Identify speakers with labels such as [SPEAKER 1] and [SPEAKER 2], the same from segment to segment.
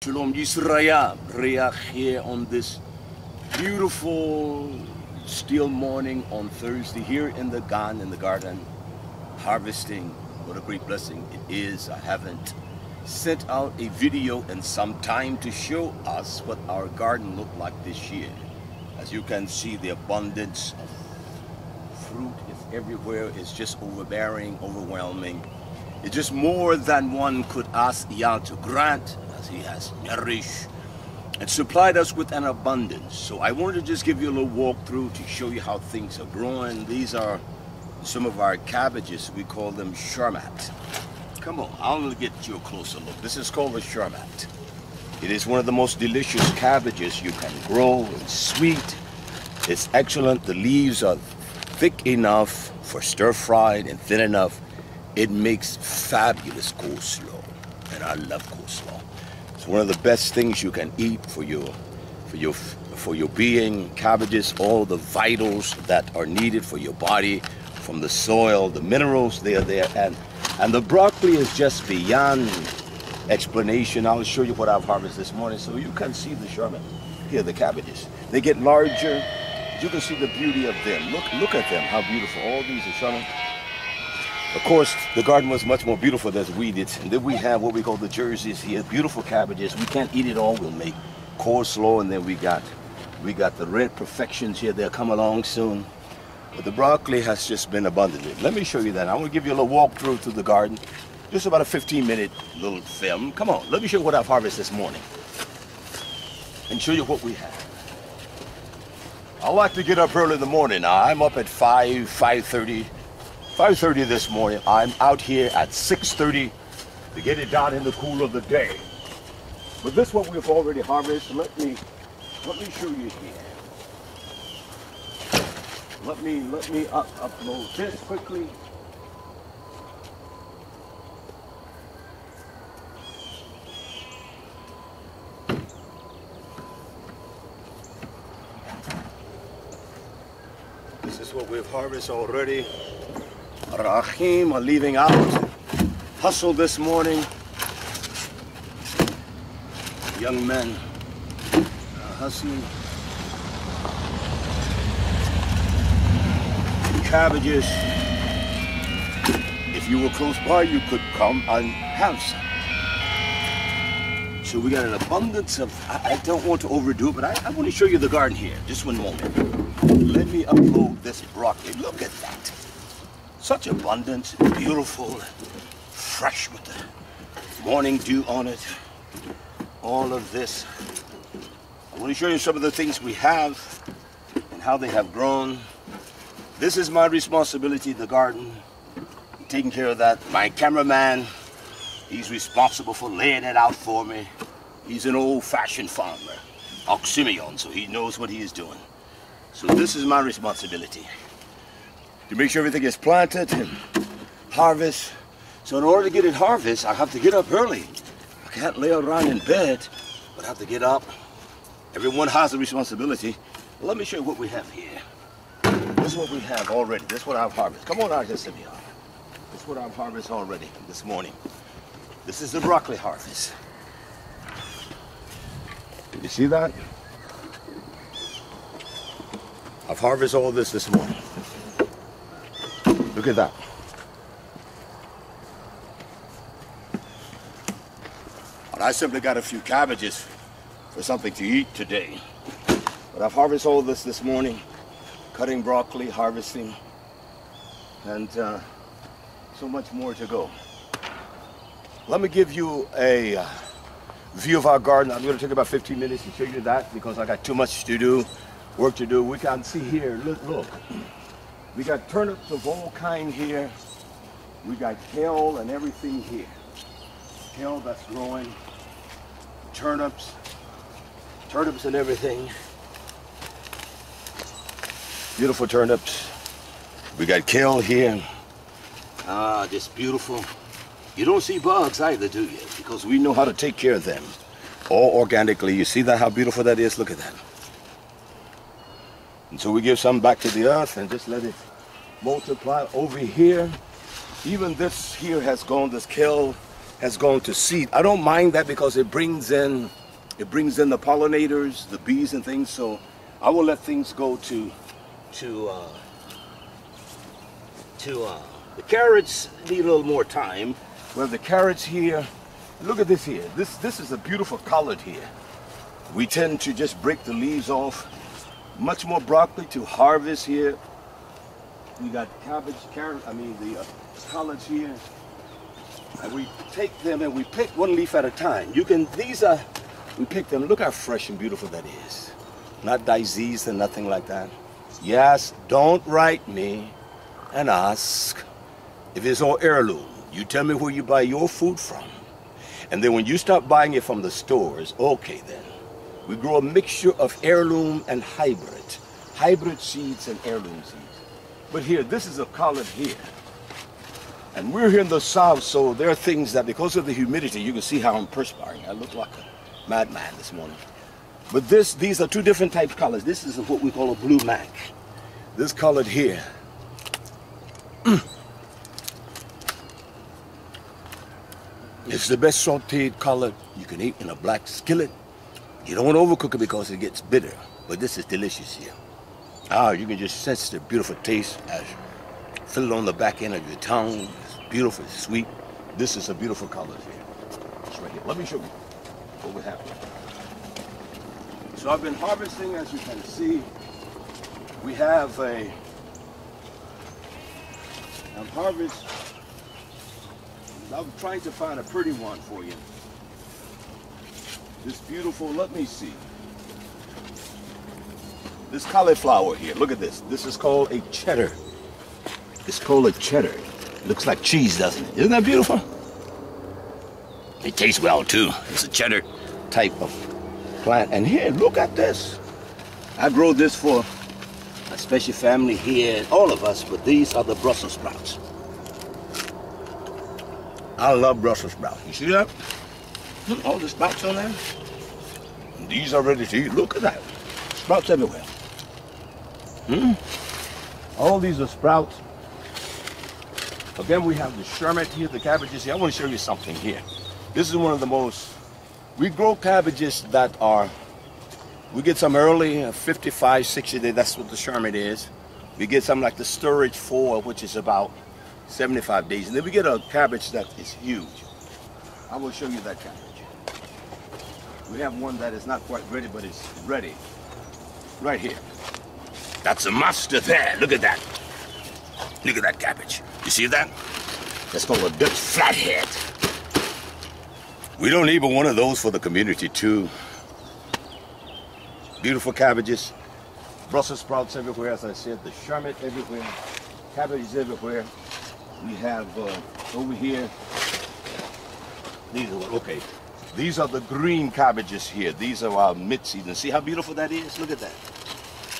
[SPEAKER 1] Shalom, this is Raah here on this beautiful still morning on Thursday here in the garden, harvesting. What a great blessing it is. I haven't sent out a video in some time to show us what our garden looked like this year. As you can see, the abundance of fruit is everywhere. It's just overbearing, overwhelming. It's just more than one could ask Yah to grant, as He has nourished and supplied us with an abundance. So I wanted to just give you a little walkthrough to show you how things are growing. These are some of our cabbages. We call them Tshuwah. Come on, I'll get you a closer look. This is called a Tshuwah. It is one of the most delicious cabbages you can grow. It's sweet, it's excellent. The leaves are thick enough for stir-fried and thin enough. It makes fabulous coleslaw, and I love coleslaw. It's one of the best things you can eat for your being. Cabbages, all the vitals that are needed for your body, from the soil, the minerals, they are there, and the broccoli is just beyond explanation. I'll show you what I've harvested this morning so you can see the Tshuwah. Here, the cabbages. They get larger. You can see the beauty of them. Look at them, how beautiful. All these are Tshuwah. Of course, the garden was much more beautiful than we did. And then we have what we call the jerseys here, beautiful cabbages. We can't eat it all. We'll make coleslaw, and then we got the red perfections here. They'll come along soon. But the broccoli has just been abundant. Let me show you that. I want to give you a little walkthrough through the garden. Just about a 15-minute little film. Come on, let me show you what I've harvested this morning and show you what we have. I like to get up early in the morning. Now, I'm up at 5:30 this morning. I'm out here at 6:30 to get it down in the cool of the day. But this is what we've already harvested. Let me show you here. Let me upload this quickly. This is what we've harvested already. Rahim are leaving out. Hustle this morning. Young men hustling. Cabbages. If you were close by, you could come and have some. So we got an abundance of, I don't want to overdo it, but I want to show you the garden here. Just one moment. Let me upload this broccoli. Look at that. Such abundance, beautiful, fresh with the morning dew on it. All of this. I want to show you some of the things we have and how they have grown. This is my responsibility, the garden. I'm taking care of that. My cameraman, he's responsible for laying it out for me. He's an old-fashioned farmer, Oxymion, so he knows what he is doing. So this is my responsibility, to make sure everything is planted and harvest. So in order to get it harvested, I have to get up early. I can't lay around in bed, but I have to get up. Everyone has a responsibility. Let me show you what we have here. This is what we have already. This is what I've harvested. Come on out here, Simeon. This is what I've harvested already this morning. This is the broccoli harvest. Did you see that? I've harvested all this morning. Look at that. And I simply got a few cabbages for something to eat today. But I've harvested all this morning. Cutting broccoli, harvesting, and so much more to go. Let me give you a view of our garden. I'm going to take about 15 minutes to show you that because I got too much to do, work to do. We can see here, look. We got turnips of all kind here. We got kale and everything here. Kale that's growing, turnips and everything. Beautiful turnips. We got kale here. Just beautiful. You don't see bugs either, do you? Because we know how to take care of them. All organically. You see that, how beautiful that is? Look at that. And so we give some back to the earth and just let it multiply. Over here, even this here has gone, this kale has gone to seed. I don't mind that because it brings in the pollinators, the bees and things. So I will let things go to the carrots need a little more time. We have the carrots here. Look at this here. This is a beautiful collard here. We tend to just break the leaves off. Much more broccoli to harvest here. We got cabbage, the collards here. And we take them and we pick one leaf at a time. We pick them. Look how fresh and beautiful that is. Not diseased and nothing like that. Yes, don't write me and ask if it's all heirloom. You tell me where you buy your food from. And then when you start buying it from the stores, okay then. We grow a mixture of heirloom and hybrid seeds and heirloom seeds. But here, this is a collard here. And we're here in the south, so there are things that because of the humidity, you can see how I'm perspiring. I look like a madman this morning. But these are two different types of collards. This is what we call a blue mac. This collard here. It's the best sauteed collard you can eat in a black skillet. You don't want to overcook it because it gets bitter, but this is delicious here. You can just sense the beautiful taste as you feel it on the back end of your tongue. It's beautiful, it's sweet. This is a beautiful collard here. It's right here. Let me show you what we have here. So I've been harvesting, as you can see. We have I'm trying to find a pretty one for you. This beautiful, let me see. This cauliflower here, look at this. This is called a cheddar. It's called a cheddar. Looks like cheese, doesn't it? Isn't that beautiful? It tastes well too. It's a cheddar type of plant. And here, look at this. I grow this for a special family here, all of us, but these are the Brussels sprouts. I love Brussels sprouts. You see that? Look, all the sprouts on there. And these are ready to eat. Look at that. Sprouts everywhere. All these are sprouts. Again, we have the sherbet here, the cabbages here. I want to show you something here. This is one of the most, we grow cabbages that are, we get some early, 55, 60 days, that's what the sherbet is. We get some like the storage 4, which is about 75 days. And then we get a cabbage that is huge. I will show you that cabbage. We have one that is not quite ready, but it's ready. Right here. That's a monster there. Look at that. Look at that cabbage. You see that? That's called a Dutch flathead. We don't need but one of those for the community too. Beautiful cabbages. Brussels sprouts everywhere, as I said. The sherbet everywhere. Cabbages everywhere. We have over here. These are okay. These are the green cabbages here. These are our mid-season. See how beautiful that is? Look at that.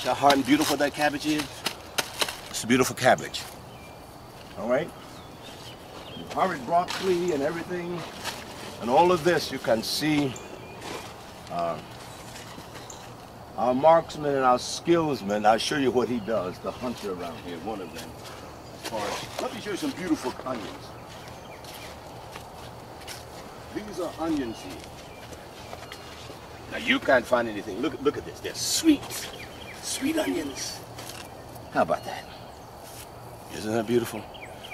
[SPEAKER 1] See how hard and beautiful that cabbage is? It's a beautiful cabbage. All right? Harvest broccoli and everything. And all of this, you can see our marksman and our skillsman. I'll show you what he does, the hunter around here, one of them. Let me show you some beautiful onions. These are onions here. Now you can't find anything. Look at this. They're sweet. Sweet onions. How about that? Isn't that beautiful?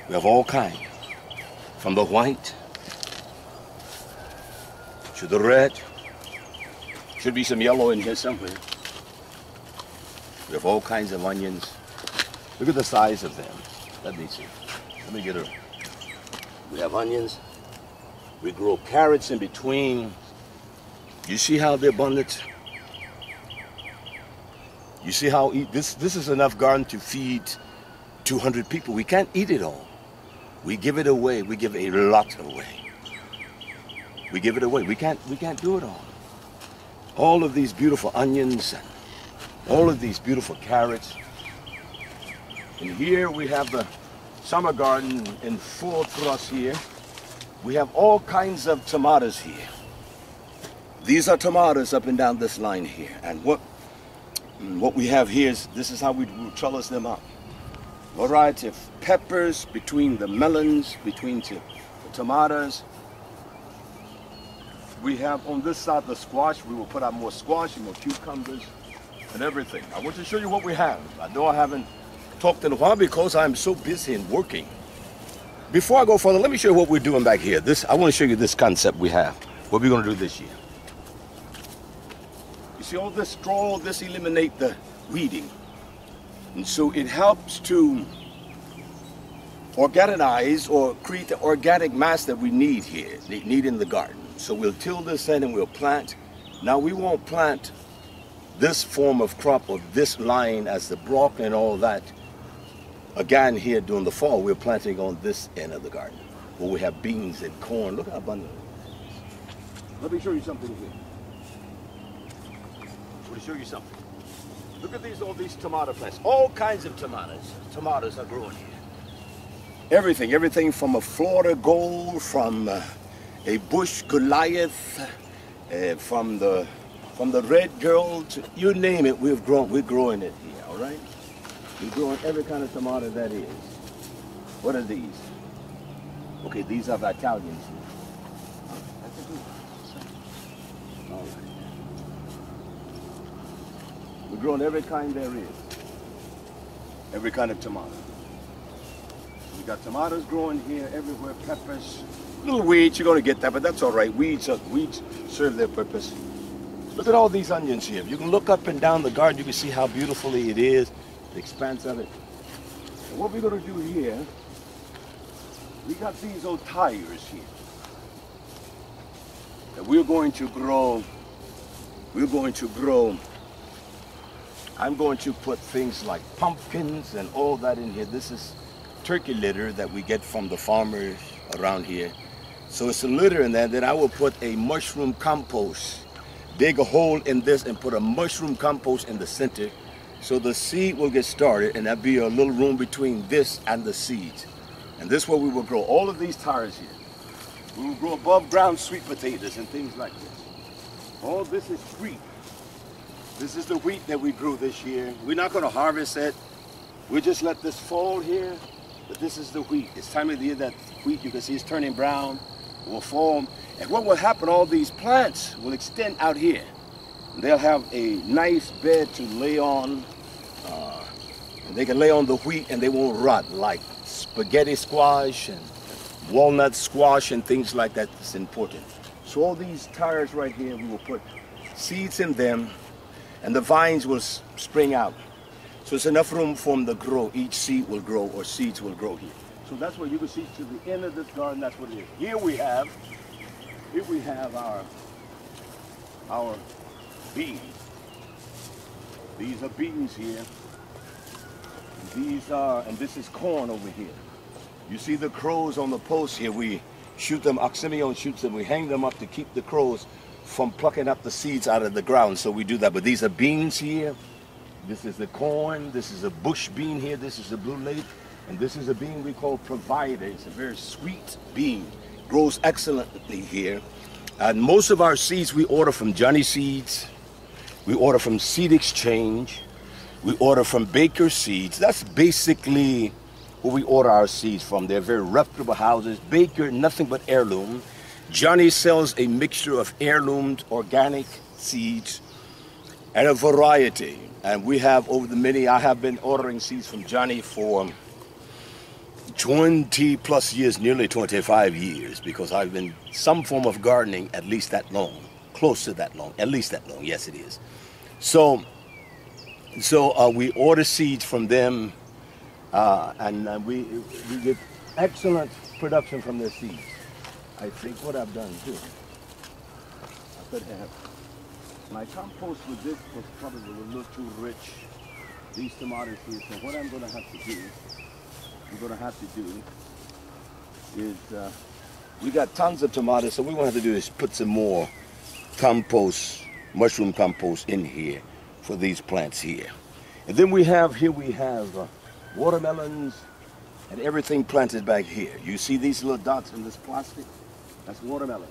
[SPEAKER 1] We have all kinds. From the white to the red. Should be some yellow in here somewhere. We have all kinds of onions. Look at the size of them. Let me see. Let me get her. We have onions. We grow carrots in between. You see how they're abundant? You see how this is enough garden to feed 200 people. We can't eat it all. We give it away. We give a lot away. We give it away. We can't do it all. All of these beautiful onions and all of these beautiful carrots. And here we have the summer garden in full thrust here. We have all kinds of tomatoes here. These are tomatoes up and down this line here. And what we have here is, this is how we trellis them up. Variety of peppers between the melons, between the tomatoes. We have on this side the squash. We will put out more squash and more cucumbers and everything. I want to show you what we have. I know I haven't talked in a while because I'm so busy and working. Before I go further, let me show you what we're doing back here. I want to show you this concept we have. What we're going to do this year. You see all this straw, this eliminate the weeding. And so it helps to organize or create the organic mass that we need here, need in the garden. So we'll till this in and we'll plant. Now we won't plant this form of crop or this line as the broccoli and all that. Again, here during the fall, we're planting on this end of the garden where we have beans and corn. Look how abundant. Let me show you something here. Let me show you something. Look at all these tomato plants. All kinds of tomatoes. Tomatoes are growing here. Everything from a Florida Gold, from a Bush Goliath, from the Red Girl, you name it, we're growing it here, all right? We're growing every kind of tomato that is. What are these? Okay, these are the Italians. All right. We're growing every kind there is. Every kind of tomato. We got tomatoes growing here everywhere, peppers. Little weeds, you're going to get that, but that's all right. Weeds serve their purpose. Look at all these onions here. You can look up and down the garden. You can see how beautifully it is, the expanse of it. And what we're going to do here, we got these old tires here that we're going to grow. I'm going to put things like pumpkins and all that in here. This is turkey litter that we get from the farmers around here. So it's a litter in there. Then I will put a mushroom compost. Dig a hole in this and put a mushroom compost in the center. So the seed will get started, and there'll be a little room between this and the seeds. And this is where we will grow all of these tires here. We will grow above ground sweet potatoes and things like this. All this is wheat. This is the wheat that we grew this year. We're not going to harvest it. We just let this fall here. But this is the wheat. It's time of the year that wheat, you can see, is turning brown, will form. And what will happen, all these plants will extend out here. And they'll have a nice bed to lay on. And they can lay on the wheat and they won't rot, like spaghetti squash and walnut squash and things like that. It's important. So all these tires right here, we will put seeds in them and the vines will spring out. So it's enough room for them to grow. Each seed will grow, or seeds will grow here. So that's what you can see to the end of this garden. That's what it is. Here we have our beans. These are beans here. And this is corn over here. You see the crows on the post here. We shoot them. Oxymion shoots them. We hang them up to keep the crows from plucking up the seeds out of the ground. So we do that. But these are beans here. This is the corn. This is a bush bean here. This is the blue lake. And this is a bean we call Provider. It's a very sweet bean. Grows excellently here. And most of our seeds we order from Johnny Seeds. We order from Seed Exchange. We order from Baker Seeds. That's basically where we order our seeds from. They're very reputable houses. Baker, nothing but heirloom. Johnny sells a mixture of heirloomed organic seeds and a variety. And we have I have been ordering seeds from Johnny for 20 plus years, nearly 25 years, because I've been some form of gardening at least that long, close to that long, at least that long. Yes, it is. So we order seeds from them, and we get excellent production from their seeds. I think what I've done too, I could have my compost with this was probably a little too rich. These tomatoes here. So what I'm going to have to do, is we got tons of tomatoes. So what we want to have to do is put some more compost, mushroom compost in here for these plants here. And then we have watermelons and everything planted back here. You see these little dots in this plastic? That's watermelon.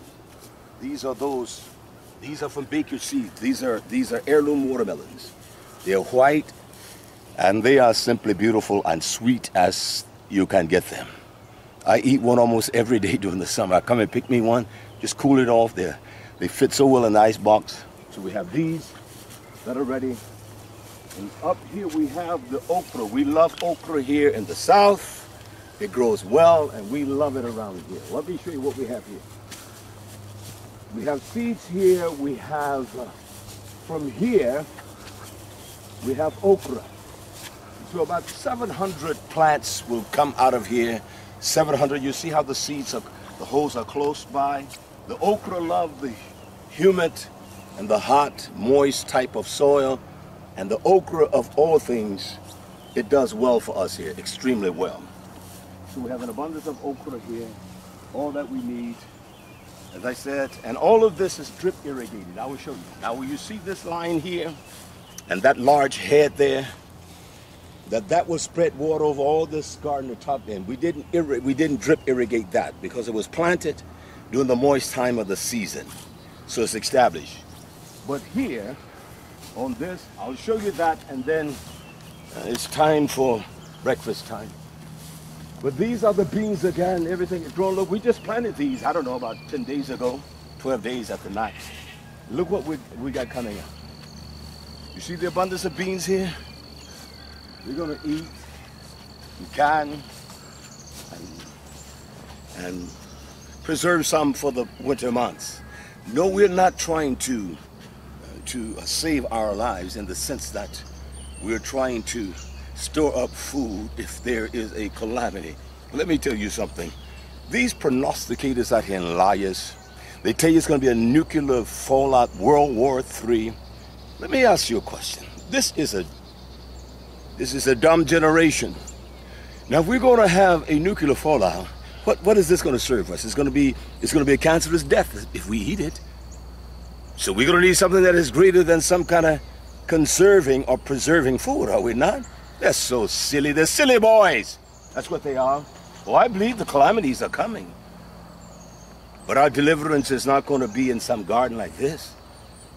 [SPEAKER 1] These are from Baker Seeds. These are heirloom watermelons. They're white and they are simply beautiful and sweet as you can get them. I eat one almost every day during the summer. I come and pick me one, just cool it off. They're They fit so well in the ice box. So we have these that are ready. And up here we have the okra. We love okra here in the south. It grows well and we love it around here. Let me show you what we have here. We have seeds here. We have, from here, we have okra. So about 700 plants will come out of here. 700, you see how the seeds are, the holes are close by. The okra love the humid and the hot, moist type of soil. And the okra, of all things, it does well for us here, extremely well. So we have an abundance of okra here, all that we need, as I said. And all of this is drip irrigated. I will show you. Now, when you see this line here, and that large head there, that will spread water over all this garden, the top end. We didn't drip irrigate that because it was planted during the moist time of the season. So it's established. But here, on this, I'll show you that, and then it's time for breakfast time. But these are the beans again. Everything is grown. Look, we just planted these, I don't know, about 10 days ago, 12 days at the max. Look what we got coming up. You see the abundance of beans here? We're going to eat and can and preserve some for the winter months. No, we're not trying to save our lives in the sense that we're trying to store up food if there is a calamity. Let me tell you something. These prognosticators out here and liars, they tell you it's going to be a nuclear fallout, World War III. Let me ask you a question. This is a dumb generation. Now, if we're going to have a nuclear fallout, what is this going to serve us? It's going to be a cancerous death if we eat it. So we're going to need something that is greater than some kind of conserving or preserving food, are we not? They're so silly. They're silly boys. That's what they are. Well, I believe the calamities are coming. But our deliverance is not going to be in some garden like this.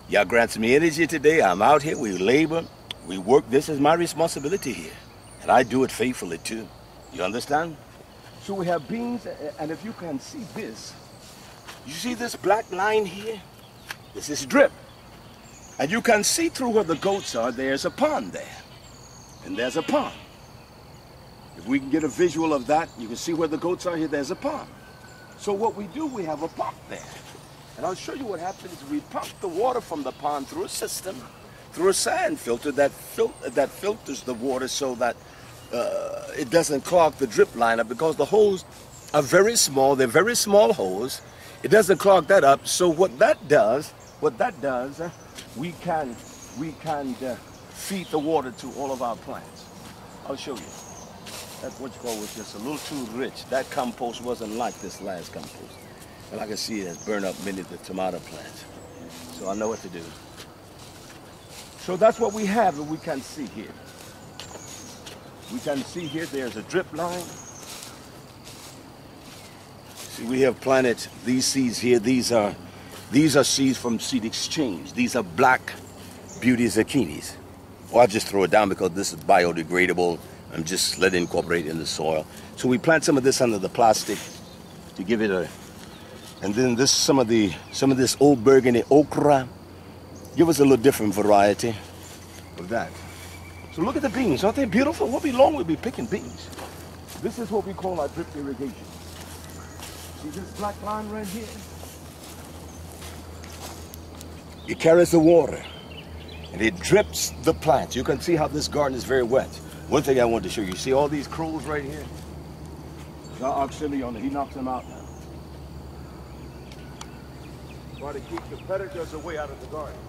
[SPEAKER 1] Yah grants me energy today. I'm out here. We labor. We work. This is my responsibility here. And I do it faithfully too. You understand? So we have beans, and if you can see this, you see this black line here? This is drip. And you can see through where the goats are, there's a pond there. And there's a pond. If we can get a visual of that, you can see where the goats are here, there's a pond. So what we do, we have a pump there. And I'll show you what happens. We pump the water from the pond through a system, through a sand filter that filters the water so that it doesn't clog the drip liner, because the holes are very small. They're very small holes. It doesn't clog that up. So what that does, we can feed the water to all of our plants. I'll show you. That what you call was just a little too rich. That compost wasn't like this last compost. And I can see it has burned up many of the tomato plants. So I know what to do. So that's what we have, and we can see here. We can see here there's a drip line. See, we have planted these seeds here. These are seeds from Seed Exchange. These are black beauty zucchinis. Well, I'll just throw it down because this is biodegradable. I'm just letting it incorporate in the soil. So we plant some of this under the plastic to give it a, and then this some of this old burgundy okra. Give us a little different variety of that. So look at the beans. Aren't they beautiful? What long we'll be picking beans? This is what we call our drip irrigation. See this black line right here? It carries the water and it drips the plants. You can see how this garden is very wet. One thing I want to show you, see all these crows right here? The auxiliary on it, he knocks them out now. Try to keep the predators away out of the garden.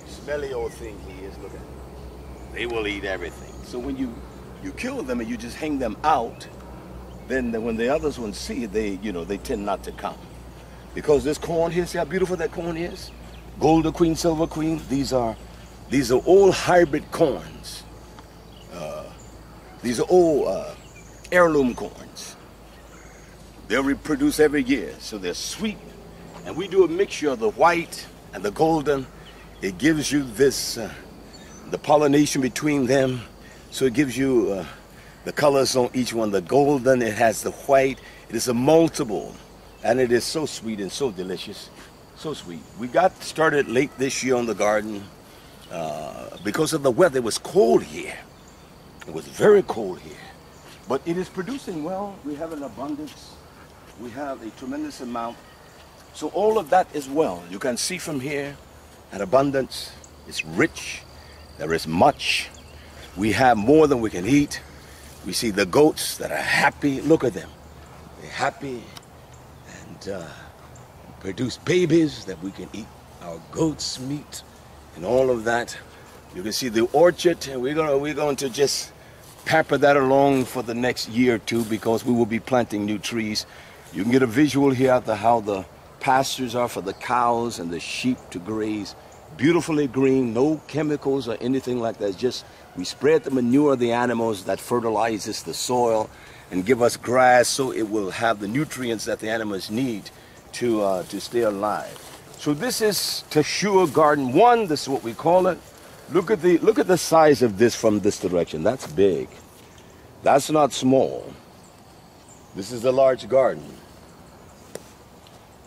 [SPEAKER 1] Smelly old thing he is, look at him. They will eat everything. So when you kill them and you just hang them out, then when the others ones see it, they tend not to come. Because this corn here, see how beautiful that corn is? Golden Queen, Silver Queen, these are all hybrid corns. These are all heirloom corns. They'll reproduce every year, so they're sweet. And we do a mixture of the white and the golden. It gives you this, the pollination between them. So it gives you The colors on each one, the golden, it has the white. It is a multiple, and it is so sweet and so delicious. So sweet. We got started late this year on the garden because of the weather. It was cold here. It was very cold here. But it is producing well. We have an abundance. We have a tremendous amount. So all of that is well. You can see from here an abundance. It's rich. There is much. We have more than we can eat. We see the goats that are happy. Look at them. They're happy and produce babies that we can eat. Our goat's meat and all of that. You can see the orchard, and we're going to just pamper that along for the next year or two because we will be planting new trees. You can get a visual here of how the pastures are for the cows and the sheep to graze. Beautifully green, no chemicals or anything like that. It's just we spread the manure of the animals that fertilizes the soil and give us grass so it will have the nutrients that the animals need to stay alive. So this is Tshuwah Garden 1. This is what we call it. Look at the size of this from this direction. That's big. That's not small. This is a large garden.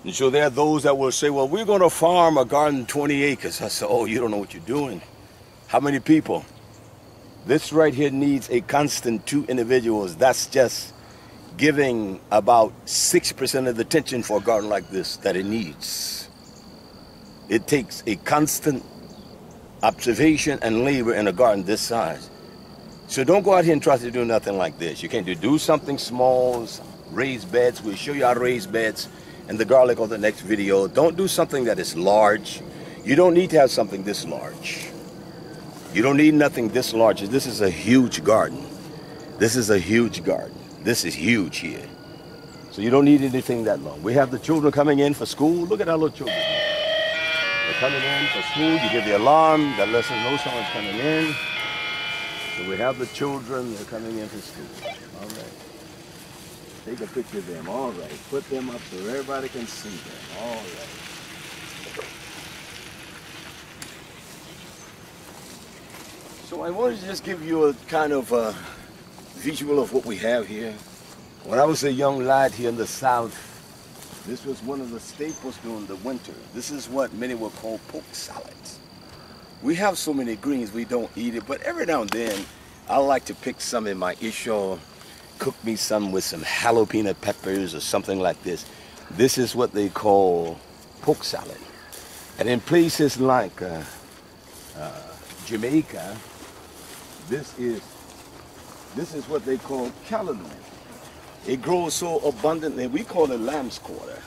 [SPEAKER 1] And so there are those that will say, well, we're going to farm a garden 20 acres. I said, oh, you don't know what you're doing. How many people? This right here needs a constant 2 individuals. That's just giving about 6% of the attention for a garden like this that it needs. It takes a constant observation and labor in a garden this size. So don't go out here and try to do nothing like this. You can't do something small, raised beds. We'll show you how to raise beds and the garlic on the next video. Don't do something that is large. You don't need to have something this large. You don't need nothing this large. This is a huge garden. This is a huge garden. This is huge here. So you don't need anything that long. We have the children coming in for school. Look at our little children. They're coming in for school. You hear the alarm that lets us know someone's coming in. So we have the children. They're coming in for school. All right. Take a picture of them. All right. Put them up so everybody can see them. All right. So I wanted to just give you a kind of visual of what we have here. When I was a young lad here in the South, this was one of the staples during the winter. This is what many would call pork salads. We have so many greens, we don't eat it, but every now and then, I like to pick some in my isho, cook me some with some jalapeno peppers or something like this. This is what they call pork salad. And in places like Jamaica, this is what they call callaloo. It grows so abundantly, we call it lamb's quarter.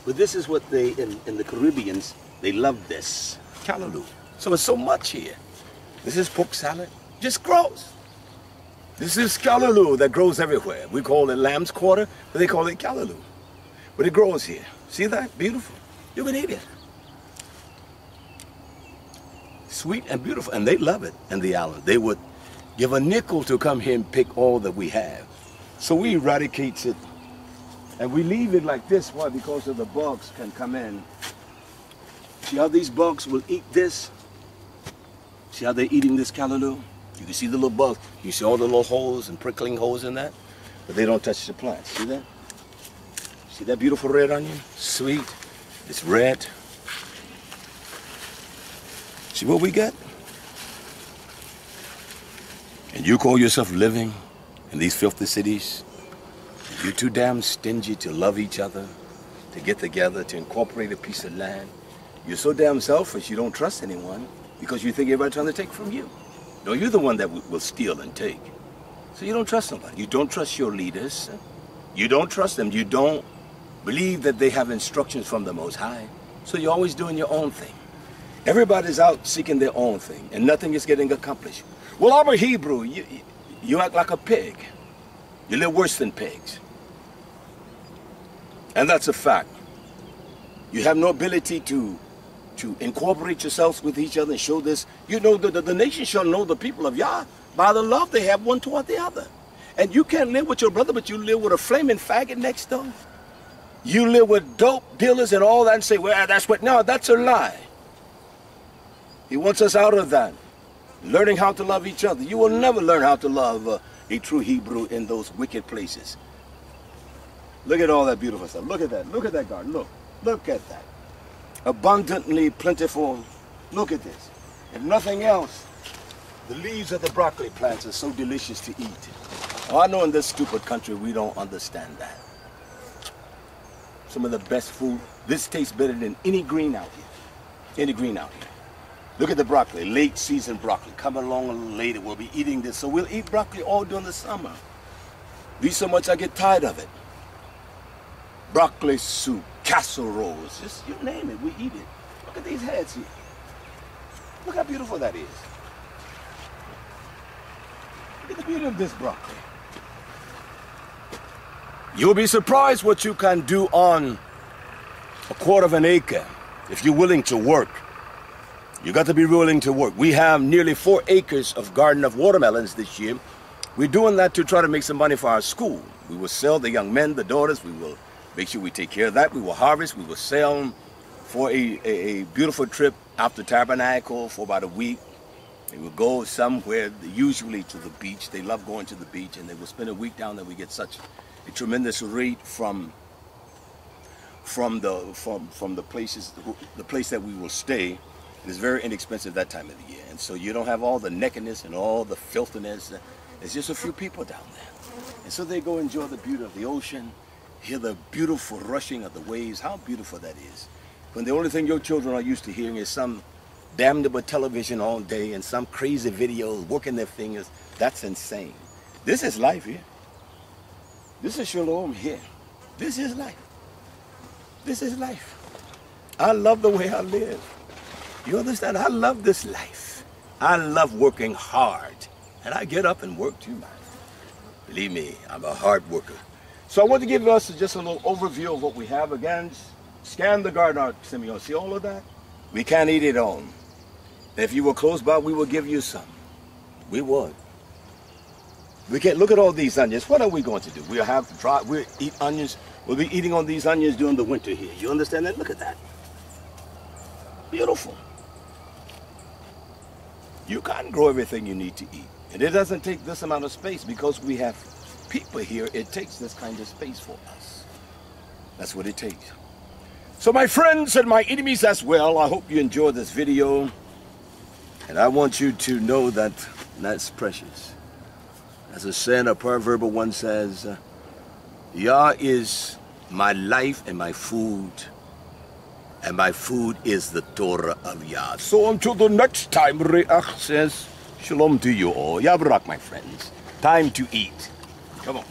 [SPEAKER 1] But this is what they, in the Caribbeans, they love this, callaloo. So it's so much here. This is pork salad, just grows. This is callaloo that grows everywhere. We call it lamb's quarter, but they call it callaloo. But it grows here. See that? Beautiful. You can eat it. Sweet and beautiful, and they love it in the island. They would give a nickel to come here and pick all that we have. So we eradicate it, and we leave it like this. Why? Because of the bugs can come in. See how these bugs will eat this? See how they're eating this callaloo? You can see the little bugs. You see all the little holes and prickling holes in that? But they don't touch the plants. See that? See that beautiful red onion? Sweet. It's red. See what we got? And you call yourself living in these filthy cities? You're too damn stingy to love each other, to get together, to incorporate a piece of land. You're so damn selfish you don't trust anyone because you think everybody's trying to take from you. No, you're the one that will steal and take. So you don't trust nobody. You don't trust your leaders. You don't trust them. You don't believe that they have instructions from the Most High. So you're always doing your own thing. Everybody's out seeking their own thing, and nothing is getting accomplished. Well, I'm a Hebrew. You act like a pig. You live worse than pigs. And that's a fact. You have no ability to incorporate yourselves with each other and show this. You know, the nation shall know the people of Yah by the love they have one toward the other. And you can't live with your brother, but you live with a flaming faggot next door. You live with dope dealers and all that and say, well, that's what, no, that's a lie. He wants us out of that. Learning how to love each other. You will never learn how to love a true Hebrew in those wicked places. Look at all that beautiful stuff. Look at that. Look at that garden. Look at that. Abundantly plentiful. Look at this. If nothing else, the leaves of the broccoli plants are so delicious to eat. Oh, I know in this stupid country we don't understand that. Some of the best food. This tastes better than any green out here. Any green out here. Look at the broccoli, late season broccoli. Coming along a little later, we'll be eating this. So we'll eat broccoli all during the summer. Be so much I get tired of it. Broccoli soup, casseroles, just you name it, we eat it. Look at these heads here. Look how beautiful that is. Look at the beauty of this broccoli. You'll be surprised what you can do on a quarter of an acre if you're willing to work. You got to be willing to work. We have nearly 4 acres of garden of watermelons this year. We're doing that to try to make some money for our school. We will sell the young men, the daughters. We will make sure we take care of that. We will harvest. We will sell for a beautiful trip out to Tabernacle for about a week. They will go somewhere, usually to the beach. They love going to the beach, and they will spend a week down there. We get such a tremendous rate from the places, the place that we will stay. It's very inexpensive that time of the year, and so you don't have all the nakedness and all the filthiness. It's just a few people down there, and so they go enjoy the beauty of the ocean, hear the beautiful rushing of the waves. How beautiful that is! When the only thing your children are used to hearing is some damnable television all day and some crazy videos working their fingers. That's insane. This is life here. This is Shalom here. This is life. This is life. I love the way I live. You understand? I love this life. I love working hard. And I get up and work too, man. Believe me, I'm a hard worker. So I want to give us just a little overview of what we have. Again, scan the garden out, Simeon. See all of that? We can't eat it all. If you were close by, we will give you some. We would. We can't look at all these onions. What are we going to do? We'll eat onions. We'll be eating on these onions during the winter here. You understand that? Look at that. Beautiful. You can't grow everything you need to eat. And it doesn't take this amount of space because we have people here. It takes this kind of space for us. That's what it takes. So my friends and my enemies as well, I hope you enjoyed this video. And I want you to know that that's precious. As a saying, a proverb one says, Yah is my life and my food is the Torah of Yah. So until the next time, Raah says, Shalom to you all. Yah Barak, my friends. Time to eat. Come on.